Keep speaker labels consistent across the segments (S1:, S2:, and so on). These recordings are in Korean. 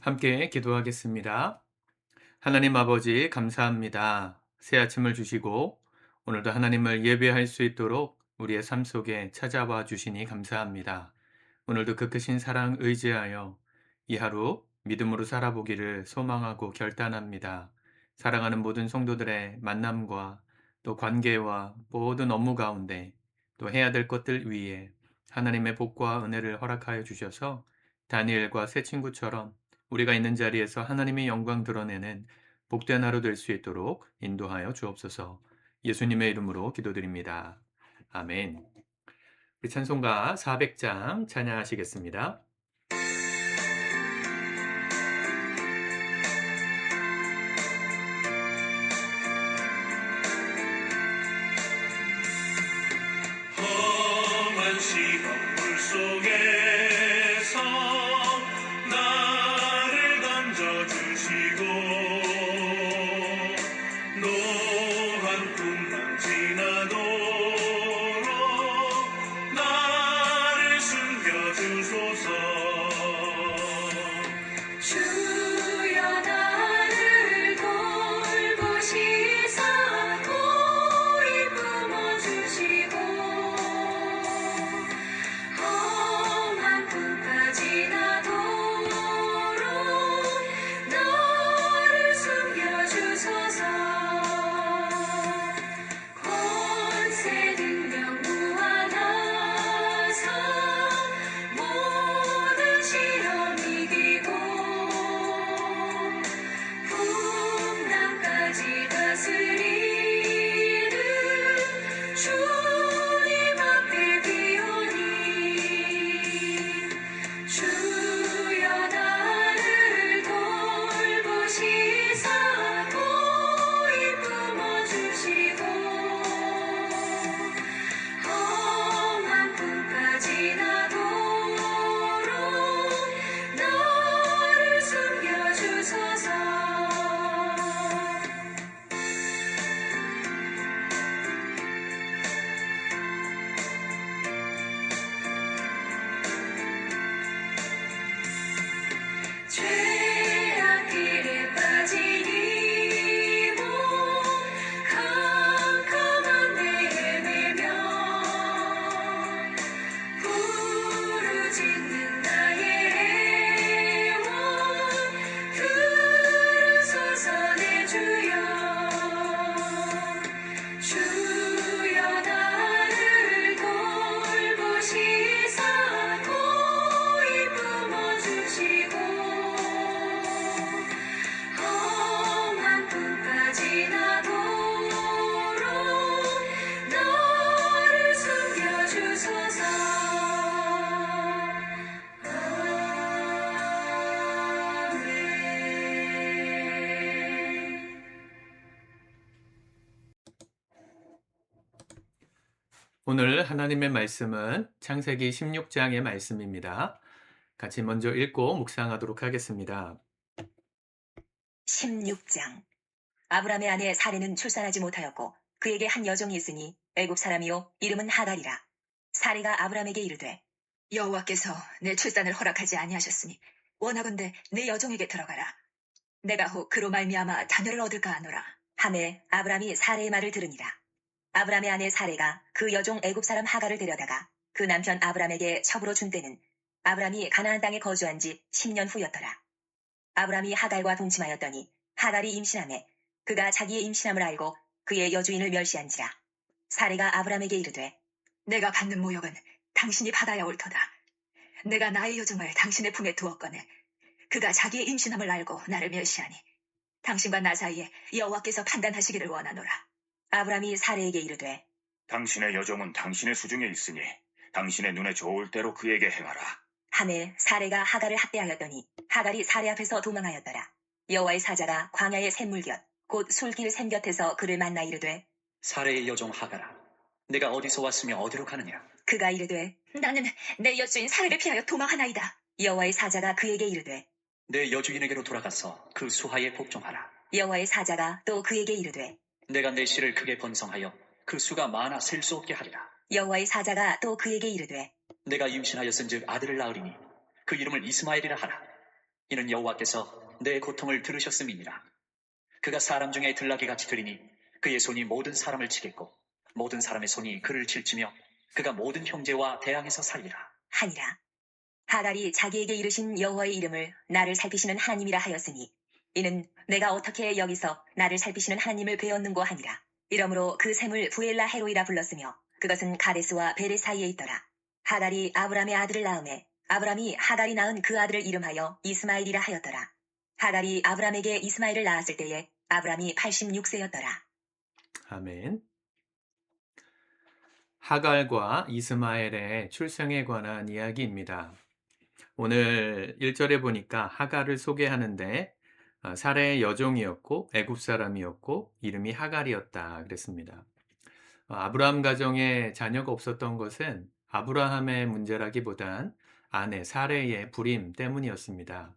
S1: 함께 기도하겠습니다. 하나님 아버지, 감사합니다. 새 아침을 주시고, 오늘도 하나님을 예배할 수 있도록 우리의 삶 속에 찾아와 주시니 감사합니다. 오늘도 그 크신 사랑 의지하여 이 하루 믿음으로 살아보기를 소망하고 결단합니다. 사랑하는 모든 성도들의 만남과 또 관계와 모든 업무 가운데 또 해야 될 것들 위에 하나님의 복과 은혜를 허락하여 주셔서 다니엘과 새 친구처럼 우리가 있는 자리에서 하나님의 영광 드러내는 복된 하루 될 수 있도록 인도하여 주옵소서. 예수님의 이름으로 기도드립니다. 아멘. 우리 찬송가 400장 찬양하시겠습니다.
S2: 험한 시험물 속에서 나를 던져주시고 노한 풍랑 지나도록 나를 숨겨주소서.
S3: 주여 나를 돌보시사 고이 품어주시고 험한 풍파 지나도록 나를 숨겨주소서. 권세 능력 무한하사 모든 시험 이기고 풍랑까지 다스리는 주님 앞에 비오니 주여 나를 돌보시사 고이 품어주시고 험한 풍파 지나도록 나를 숨겨주소서. 죄악 길에 빠지니 모 캄캄한 데 헤매며 부르짖는 나의 애원 들으소서. 내 주여 주여 나를 돌보시사 고이 품어주시고 험한 풍파 지나도록 나를 숨겨주소서. 아멘.
S1: 오늘 하나님의 말씀은 창세기 16장의 말씀입니다. 같이 먼저 읽고 묵상하도록 하겠습니다.
S4: 16장. 아브람의 아내 사레는 출산하지 못하였고 그에게 한 여종이 있으니 애굽 사람이요 이름은 하갈이라. 사레가 아브람에게 이르되 여호와께서 내 출산을 허락하지 아니하셨으니 원하건대 내 여종에게 들어가라. 내가 혹 그로 말미암아 자녀를 얻을까 하노라. 하매 아브람이 사레의 말을 들으니라. 아브람의 아내 사레가 그 여종 애굽 사람 하갈을 데려다가 그 남편 아브람에게 첩으로 준 때는 아브람이 가나안 땅에 거주한 지 10년 후였더라. 아브람이 하갈과 동침하였더니 하갈이 임신하매 그가 자기의 임신함을 알고 그의 여주인을 멸시한지라. 사레가 아브람에게 이르되 내가 받는 모욕은 당신이 받아야 옳도다. 내가 나의 여종을 당신의 품에 두었거늘 그가 자기의 임신함을 알고 나를 멸시하니 당신과 나 사이에 여호와께서 판단하시기를 원하노라. 아브람이 사레에게 이르되
S5: 당신의 여종은 당신의 수중에 있으니 당신의 눈에 좋을 대로 그에게 행하라.
S4: 하매 사레가 하갈을 학대하였더니 하갈이 사레 앞에서 도망하였더라. 여호와의 사자가 광야의 샘물 곁 곧 술길 샘 곁에서 그를 만나 이르되
S6: 사레의 여종 하갈아, 내가 어디서 왔으며 어디로 가느냐?
S4: 그가 이르되 나는 내 여주인 사레를 피하여 도망하나이다. 여호와의 사자가 그에게 이르되
S6: 내 여주인에게로 돌아가서 그 수하에 복종하라.
S4: 여호와의 사자가 또 그에게 이르되
S6: 내가 내 씨를 크게 번성하여 그 수가 많아 셀 수 없게 하리라.
S4: 여호와의 사자가 또 그에게 이르되
S6: 내가 임신하였은즉 아들을 낳으리니 그 이름을 이스마엘이라 하라. 이는 여호와께서 내 고통을 들으셨음이니라. 그가 사람 중에 들나귀같이 들이니 그의 손이 모든 사람을 치겠고 모든 사람의 손이 그를 칠치며 그가 모든 형제와 대항해서 살리라.
S4: 하니라. 하갈이 자기에게 이르신 여호와의 이름을 나를 살피시는 하나님이라 하였으니 이는 내가 어떻게 여기서 나를 살피시는 하나님을 배웠는고 하니라. 이러므로 그 샘을 부엘라 헤로이라 불렀으며 그것은 가데스와 베레 사이에 있더라. 하갈이 아브람의 아들을 낳음에 아브람이 하갈이 낳은 그 아들을 이름하여 이스마엘이라 하였더라. 하갈이 아브람에게 이스마엘을 낳았을 때에 아브람이 86세였더라.
S1: 아멘. 하갈과 이스마엘의 출생에 관한 이야기입니다. 오늘 1절에 보니까 하갈을 소개하는데 사레의 여종이었고 애굽 사람이었고 이름이 하갈이었다 그랬습니다. 아브라함 가정에 자녀가 없었던 것은 아브라함의 문제라기보단 아내 사레의 불임 때문이었습니다.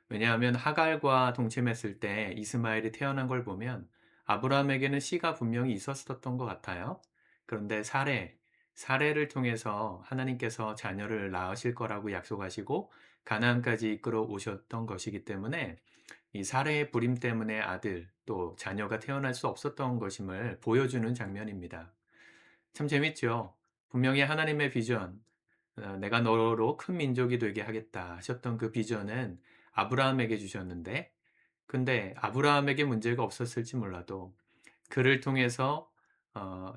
S1: 왜냐하면 하갈과 동침했을 때 이스마엘이 태어난 걸 보면 아브라함에게는 씨가 분명히 있었던 것 같아요. 그런데 사레를 통해서 하나님께서 자녀를 낳으실 거라고 약속하시고 가나안까지 이끌어 오셨던 것이기 때문에 이 사레의 불임 때문에 아들 또 자녀가 태어날 수 없었던 것임을 보여주는 장면입니다. 참 재밌죠. 분명히 하나님의 비전, 내가 너로 큰 민족이 되게 하겠다 하셨던 그 비전은 아브라함에게 주셨는데, 근데 아브라함에게 문제가 없었을지 몰라도 그를 통해서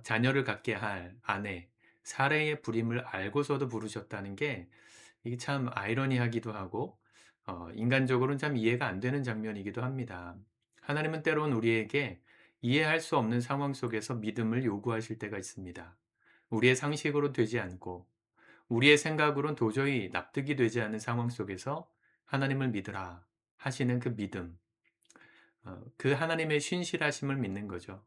S1: 자녀를 갖게 할 아내 사레의 불임을 알고서도 부르셨다는 게 이게 참 아이러니하기도 하고 인간적으로는 참 이해가 안 되는 장면이기도 합니다. 하나님은 때론 우리에게 이해할 수 없는 상황 속에서 믿음을 요구하실 때가 있습니다. 우리의 상식으로 되지 않고 우리의 생각으론 도저히 납득이 되지 않는 상황 속에서 하나님을 믿으라 하시는 그 믿음, 그 하나님의 신실하심을 믿는 거죠.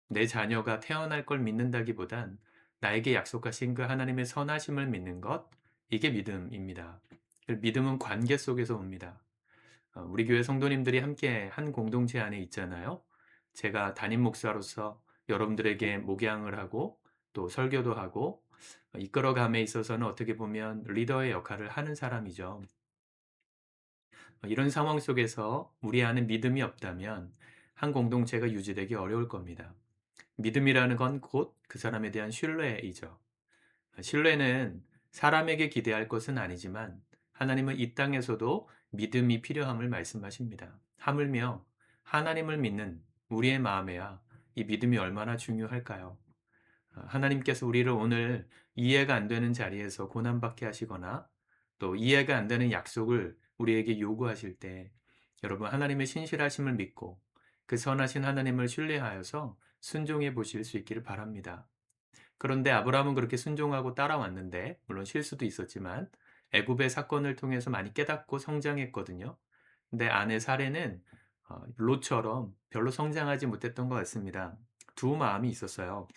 S1: 내 자녀가 태어날 걸 믿는다기보단 나에게 약속하신 그 하나님의 선하심을 믿는 것, 이게 믿음입니다. 믿음은 관계 속에서 옵니다. 우리 교회 성도님들이 함께 한 공동체 안에 있잖아요. 제가 담임 목사로서 여러분들에게 목양을 하고 또 설교도 하고 이끌어감에 있어서는 어떻게 보면 리더의 역할을 하는 사람이죠. 이런 상황 속에서 우리 안에 믿음이 없다면 한 공동체가 유지되기 어려울 겁니다. 믿음이라는 건 곧 그 사람에 대한 신뢰이죠. 신뢰는 사람에게 기대할 것은 아니지만 하나님은 이 땅에서도 믿음이 필요함을 말씀하십니다. 하물며 하나님을 믿는 우리의 마음에야 이 믿음이 얼마나 중요할까요? 하나님께서 우리를 오늘 이해가 안 되는 자리에서 고난받게 하시거나 또 이해가 안 되는 약속을 우리에게 요구하실 때 여러분 하나님의 신실하심을 믿고 그 선하신 하나님을 신뢰하여서 순종해 보실 수 있기를 바랍니다. 그런데 아브라함은 그렇게 순종하고 따라왔는데 물론 실수도 있었지만 애굽의 사건을 통해서 많이 깨닫고 성장했거든요. 근데 아내 사레는 롯처럼 별로 성장하지 못했던 것 같습니다. 두 마음이 있었어요.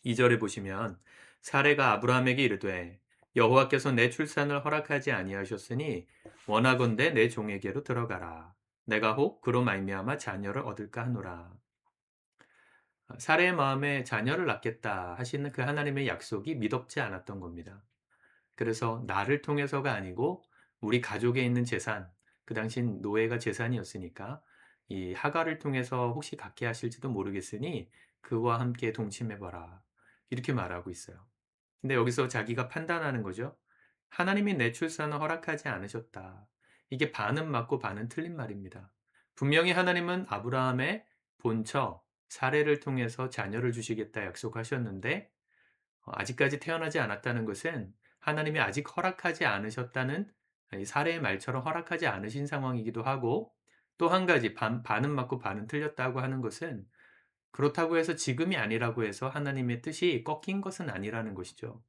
S1: 2절에 보시면 사레가 아브라함에게 이르되 여호와께서 내 출산을 허락하지 아니하셨으니 원하건대 내 종에게로 들어가라. 내가 혹 그로 말미암아 자녀를 얻을까 하노라. 사레의 마음에 자녀를 낳겠다 하시는 그 하나님의 약속이 믿업지 않았던 겁니다. 그래서 나를 통해서가 아니고 우리 가족에 있는 재산, 그 당신 노예가 재산이었으니까 이 하갈을 통해서 혹시 갖게 하실지도 모르겠으니 그와 함께 동침해봐라. 이렇게 말하고 있어요. 근데 여기서 자기가 판단하는 거죠. 하나님이 내 출산을 허락하지 않으셨다. 이게 반은 맞고 반은 틀린 말입니다. 분명히 하나님은 아브라함의 본처, 사례를 통해서 자녀를 주시겠다 약속하셨는데 아직까지 태어나지 않았다는 것은 하나님이 아직 허락하지 않으셨다는 이 사례의 말처럼 허락하지 않으신 상황이기도 하고 또 한 가지 반은 맞고 반은 틀렸다고 하는 것은 그렇다고 해서 지금이 아니라고 해서 하나님의 뜻이 꺾인 것은 아니라는 것이죠.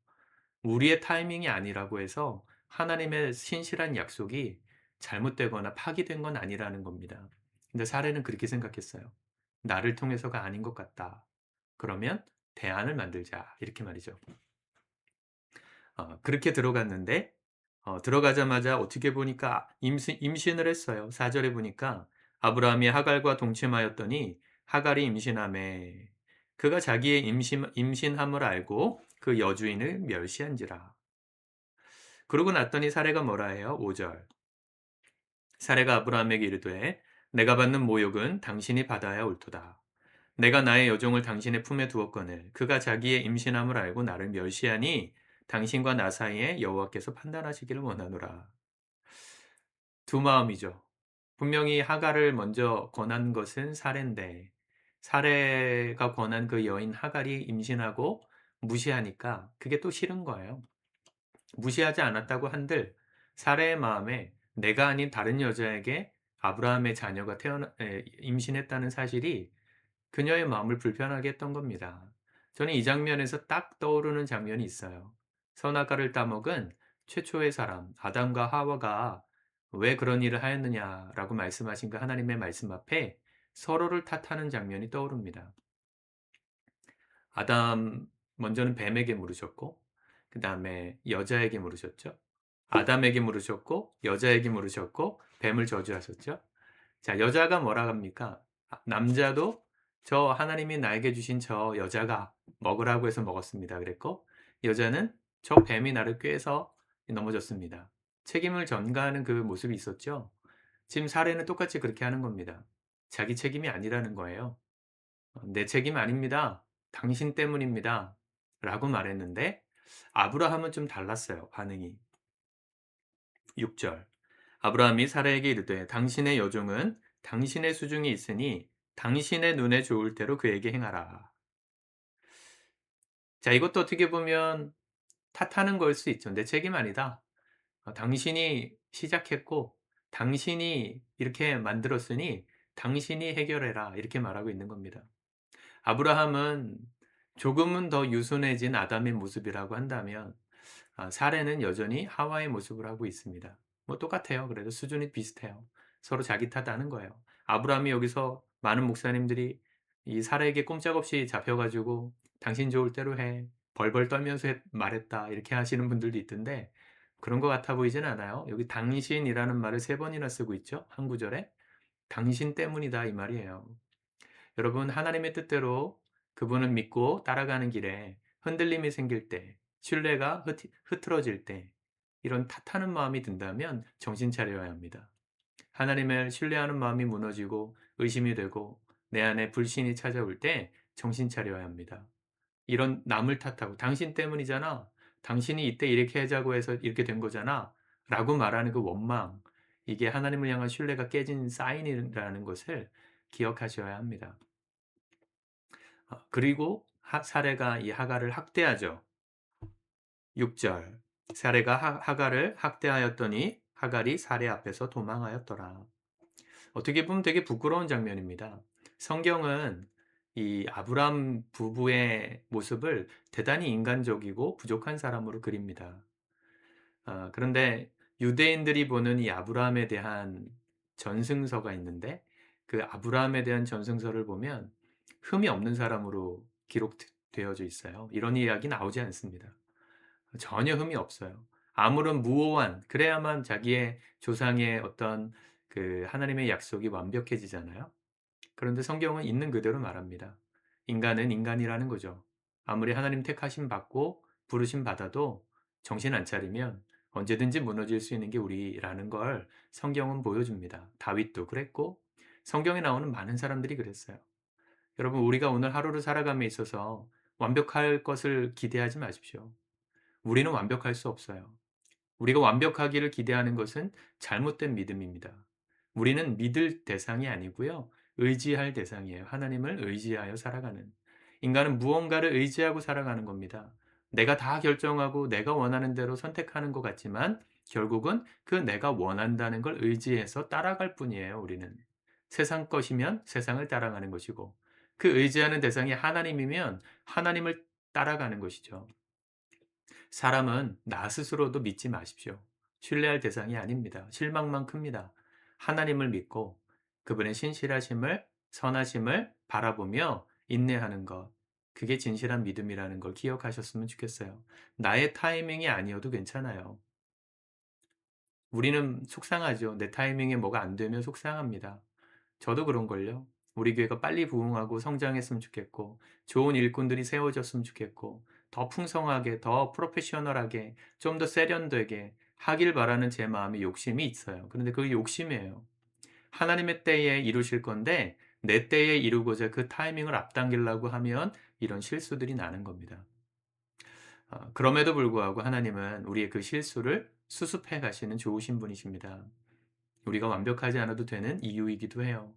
S1: 우리의 타이밍이 아니라고 해서 하나님의 신실한 약속이 잘못되거나 파기된 건 아니라는 겁니다. 근데 사례는 그렇게 생각했어요. 나를 통해서가 아닌 것 같다. 그러면 대안을 만들자. 이렇게 말이죠. 그렇게 들어갔는데 들어가자마자 어떻게 보니까 임신을 했어요. 4절에 보니까 아브라함이 하갈과 동침하였더니 하갈이 임신하매 그가 자기의 임신함을 알고 그 여주인을 멸시한지라. 그러고 났더니 사례가 뭐라 해요? 5절. 사레가 아브라함에게 이르되 내가 받는 모욕은 당신이 받아야 옳도다. 내가 나의 여종을 당신의 품에 두었거늘 그가 자기의 임신함을 알고 나를 멸시하니 당신과 나 사이에 여호와께서 판단하시기를 원하노라. 두 마음이죠. 분명히 하갈을 먼저 권한 것은 사레인데 사레가 권한 그 여인 하갈이 임신하고 무시하니까 그게 또 싫은 거예요. 무시하지 않았다고 한들 사레의 마음에 내가 아닌 다른 여자에게 아브라함의 자녀가 임신했다는 사실이 그녀의 마음을 불편하게 했던 겁니다. 저는 이 장면에서 딱 떠오르는 장면이 있어요. 선악과를 따먹은 최초의 사람, 아담과 하와가 왜 그런 일을 하였느냐라고 말씀하신 그 하나님의 말씀 앞에 서로를 탓하는 장면이 떠오릅니다. 아담, 먼저는 뱀에게 물으셨고, 그 다음에 여자에게 물으셨죠. 아담에게 물으셨고, 여자에게 물으셨고, 뱀을 저주하셨죠. 자, 여자가 뭐라 합니까? 남자도 저 하나님이 나에게 주신 저 여자가 먹으라고 해서 먹었습니다. 그랬고, 여자는 저 뱀이 나를 꿰서 넘어졌습니다. 책임을 전가하는 그 모습이 있었죠. 지금 사례는 똑같이 그렇게 하는 겁니다. 자기 책임이 아니라는 거예요. 내 책임 아닙니다. 당신 때문입니다. 라고 말했는데, 아브라함은 좀 달랐어요. 반응이. 6절. 아브라함이 사라에게 이르되 당신의 여종은 당신의 수중에 있으니 당신의 눈에 좋을 대로 그에게 행하라. 자, 이것도 어떻게 보면 탓하는 걸 수 있죠. 내 책임 아니다. 당신이 시작했고 당신이 이렇게 만들었으니 당신이 해결해라. 이렇게 말하고 있는 겁니다. 아브라함은 조금은 더 유순해진 아담의 모습이라고 한다면 사례는 여전히 하와의 모습을 하고 있습니다. 뭐 똑같아요. 그래도 수준이 비슷해요. 서로 자기 탓하는 거예요. 아브라함이 여기서 많은 목사님들이 이 사례에게 꼼짝없이 잡혀가지고 당신 좋을 대로 해. 벌벌 떨면서 말했다. 이렇게 하시는 분들도 있던데 그런 것 같아 보이진 않아요. 여기 당신이라는 말을 3번이나 쓰고 있죠. 한 구절에. 당신 때문이다 이 말이에요. 여러분 하나님의 뜻대로 그분을 믿고 따라가는 길에 흔들림이 생길 때 신뢰가 흐트러질 때 이런 탓하는 마음이 든다면 정신 차려야 합니다. 하나님을 신뢰하는 마음이 무너지고 의심이 되고 내 안에 불신이 찾아올 때 정신 차려야 합니다. 이런 남을 탓하고 당신 때문이잖아. 당신이 이때 이렇게 하자고 해서 이렇게 된 거잖아. 라고 말하는 그 원망. 이게 하나님을 향한 신뢰가 깨진 사인이라는 것을 기억하셔야 합니다. 그리고 사례가 이 하갈을 학대하죠. 6절. 사례가 하갈을 학대하였더니 하갈이 사례 앞에서 도망하였더라. 어떻게 보면 되게 부끄러운 장면입니다. 성경은 이 아브람 부부의 모습을 대단히 인간적이고 부족한 사람으로 그립니다. 그런데 유대인들이 보는 이 아브라함에 대한 전승서가 있는데 그 아브라함에 대한 전승서를 보면 흠이 없는 사람으로 기록되어져 있어요. 이런 이야기 나오지 않습니다. 전혀 흠이 없어요. 아무런 무오한 그래야만 자기의 조상의 어떤 그 하나님의 약속이 완벽해지잖아요. 그런데 성경은 있는 그대로 말합니다. 인간은 인간이라는 거죠. 아무리 하나님 택하심 받고 부르심 받아도 정신 안 차리면 언제든지 무너질 수 있는 게 우리라는 걸 성경은 보여줍니다. 다윗도 그랬고 성경에 나오는 많은 사람들이 그랬어요. 여러분 우리가 오늘 하루를 살아감에 있어서 완벽할 것을 기대하지 마십시오. 우리는 완벽할 수 없어요. 우리가 완벽하기를 기대하는 것은 잘못된 믿음입니다. 우리는 믿을 대상이 아니고요. 의지할 대상이에요. 하나님을 의지하여 살아가는. 인간은 무언가를 의지하고 살아가는 겁니다. 내가 다 결정하고 내가 원하는 대로 선택하는 것 같지만 결국은 그 내가 원한다는 걸 의지해서 따라갈 뿐이에요. 우리는. 세상 것이면 세상을 따라가는 것이고 그 의지하는 대상이 하나님이면 하나님을 따라가는 것이죠. 사람은 나 스스로도 믿지 마십시오. 신뢰할 대상이 아닙니다. 실망만 큽니다. 하나님을 믿고 그분의 신실하심을, 선하심을 바라보며 인내하는 것. 그게 진실한 믿음이라는 걸 기억하셨으면 좋겠어요. 나의 타이밍이 아니어도 괜찮아요. 우리는 속상하죠. 내 타이밍에 뭐가 안 되면 속상합니다. 저도 그런걸요. 우리 교회가 빨리 부흥하고 성장했으면 좋겠고 좋은 일꾼들이 세워졌으면 좋겠고 더 풍성하게 더 프로페셔널하게 좀 더 세련되게 하길 바라는 제 마음에 욕심이 있어요. 그런데 그게 욕심이에요. 하나님의 때에 이루실 건데 내 때에 이루고자 그 타이밍을 앞당기려고 하면 이런 실수들이 나는 겁니다. 그럼에도 불구하고 하나님은 우리의 그 실수를 수습해 가시는 좋으신 분이십니다. 우리가 완벽하지 않아도 되는 이유이기도 해요.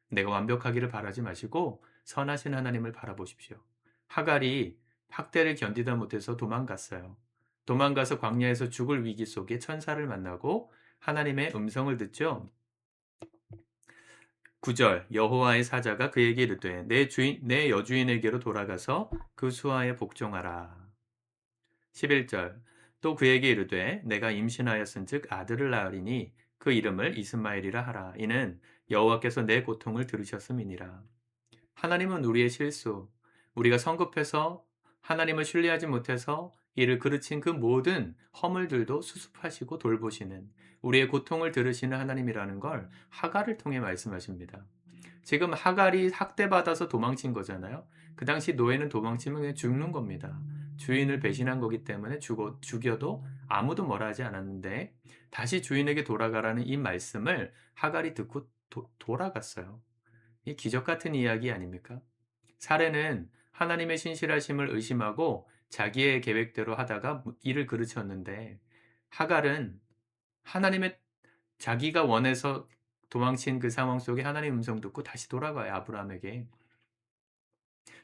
S1: 내가 완벽하기를 바라지 마시고 선하신 하나님을 바라보십시오. 하갈이 학대를 견디다 못해서 도망갔어요. 도망가서 광야에서 죽을 위기 속에 천사를 만나고 하나님의 음성을 듣죠. 9절 여호와의 사자가 그에게 이르되 내 여주인에게로 돌아가서 그 수하에 복종하라. 11절 또 그에게 이르되 내가 임신하였은즉 아들을 낳으리니 그 이름을 이스마엘이라 하라. 이는 여호와께서 내 고통을 들으셨음이니라. 하나님은 우리의 실수, 우리가 성급해서 하나님을 신뢰하지 못해서 이를 그르친 그 모든 허물들도 수습하시고 돌보시는 우리의 고통을 들으시는 하나님이라는 걸 하갈을 통해 말씀하십니다. 지금 하갈이 학대받아서 도망친 거잖아요. 그 당시 노예는 도망치면 그냥 죽는 겁니다. 주인을 배신한 거기 때문에 죽여도 아무도 뭐라 하지 않았는데 다시 주인에게 돌아가라는 이 말씀을 하갈이 듣고 돌아갔어요. 이 기적 같은 이야기 아닙니까? 사례는 하나님의 신실하심을 의심하고 자기의 계획대로 하다가 일을 그르쳤는데 하갈은 하나님의 자기가 원해서 도망친 그 상황 속에 하나님의 음성 듣고 다시 돌아가요. 아브라함에게.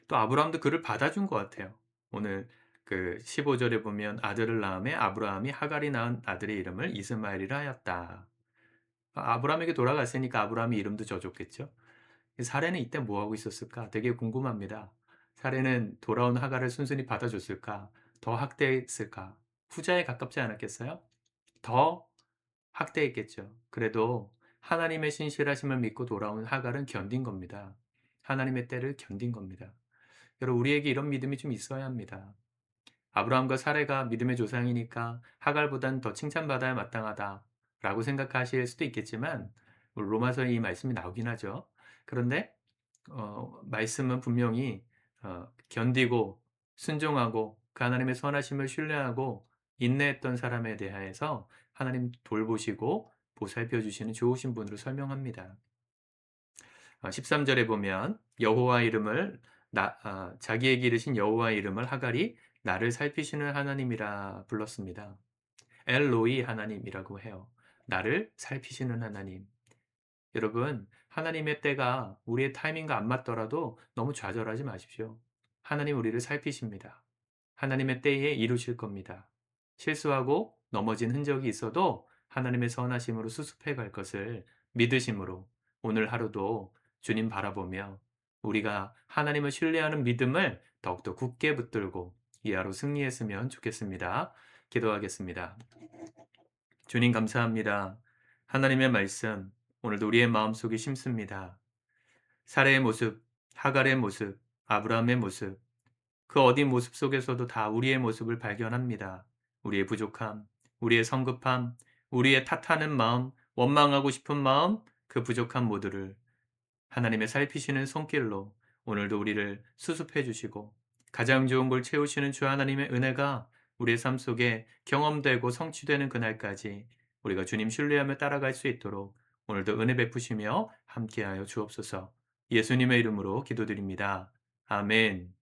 S1: 또 아브라함도 그를 받아준 것 같아요. 오늘 그 15절에 보면 아들을 낳음에 아브라함이 하갈이 낳은 아들의 이름을 이스마엘이라 하였다. 아브라함에게 돌아갔으니까 아브라함이 이름도 져줬겠죠. 사례는 이때 뭐하고 있었을까? 되게 궁금합니다. 사례는 돌아온 하갈을 순순히 받아줬을까? 더 학대했을까? 후자에 가깝지 않았겠어요? 더 학대했겠죠. 그래도 하나님의 신실하심을 믿고 돌아온 하갈은 견딘 겁니다. 하나님의 때를 견딘 겁니다. 여러분, 우리에게 이런 믿음이 좀 있어야 합니다. 아브라함과 사레가 믿음의 조상이니까 하갈보단 더 칭찬받아야 마땅하다 라고 생각하실 수도 있겠지만 로마서에 이 말씀이 나오긴 하죠. 그런데 말씀은 분명히 견디고 순종하고 그 하나님의 선하심을 신뢰하고 인내했던 사람에 대하여서 하나님 돌보시고 보살펴 주시는 좋으신 분으로 설명합니다. 13절에 보면 여호와 이름을 자기에게 이르신 여호와 이름을 하갈이 나를 살피시는 하나님이라 불렀습니다. 엘로이 하나님이라고 해요. 나를 살피시는 하나님. 여러분, 하나님의 때가 우리의 타이밍과 안 맞더라도 너무 좌절하지 마십시오. 하나님 우리를 살피십니다. 하나님의 때에 이루실 겁니다. 실수하고 넘어진 흔적이 있어도 하나님의 선하심으로 수습해 갈 것을 믿으심으로 오늘 하루도 주님 바라보며 우리가 하나님을 신뢰하는 믿음을 더욱더 굳게 붙들고 이 하루 승리했으면 좋겠습니다. 기도하겠습니다. 주님 감사합니다. 하나님의 말씀 오늘도 우리의 마음속에 심습니다. 사례의 모습, 하갈의 모습, 아브라함의 모습, 그 어디 모습 속에서도 다 우리의 모습을 발견합니다. 우리의 부족함, 우리의 성급함, 우리의 탓하는 마음, 원망하고 싶은 마음, 그 부족함 모두를 하나님의 살피시는 손길로 오늘도 우리를 수습해 주시고 가장 좋은 걸 채우시는 주 하나님의 은혜가 우리의 삶 속에 경험되고 성취되는 그날까지 우리가 주님 신뢰하며 따라갈 수 있도록 오늘도 은혜 베푸시며 함께하여 주옵소서. 예수님의 이름으로 기도드립니다. 아멘.